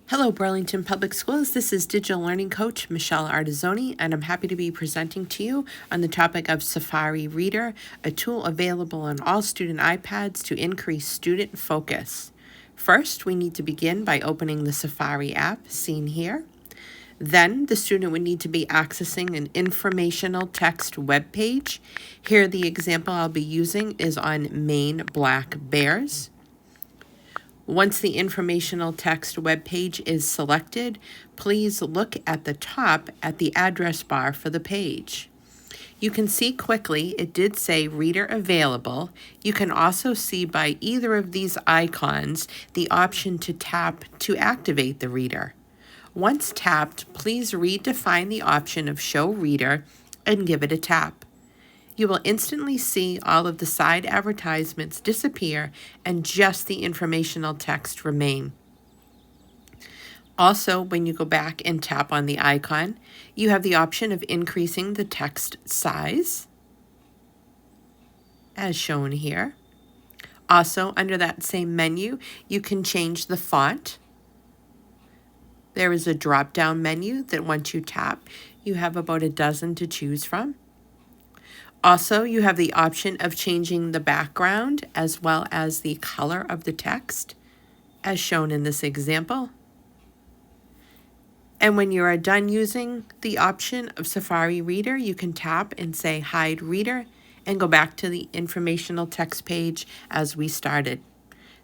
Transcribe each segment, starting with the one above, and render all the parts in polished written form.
Hello, Burlington Public Schools. This is Digital Learning Coach Michelle Artizzoni, and I'm happy to be presenting to you on the topic of Safari Reader, a tool available on all student iPads to increase student focus. First, we need to begin by opening the Safari app, seen here. Then, the student would need to be accessing an informational text web page. Here, the example I'll be using is on Maine black bears. Once the informational text web page is selected, please look at the top at the address bar for the page. You can see quickly it did say Reader Available. You can also see by either of these icons the option to tap to activate the reader. Once tapped, please redefine the option of Show Reader and give it a tap. You will instantly see all of the side advertisements disappear and just the informational text remain. Also, when you go back and tap on the icon, you have the option of increasing the text size, as shown here. Also, under that same menu, you can change the font. There is a drop-down menu that once you tap, you have about a dozen to choose from. Also, you have the option of changing the background as well as the color of the text, as shown in this example. And when you are done using the option of Safari Reader, you can tap and say Hide Reader and go back to the informational text page as we started.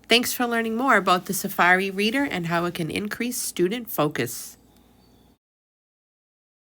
Thanks for learning more about the Safari Reader and how it can increase student focus.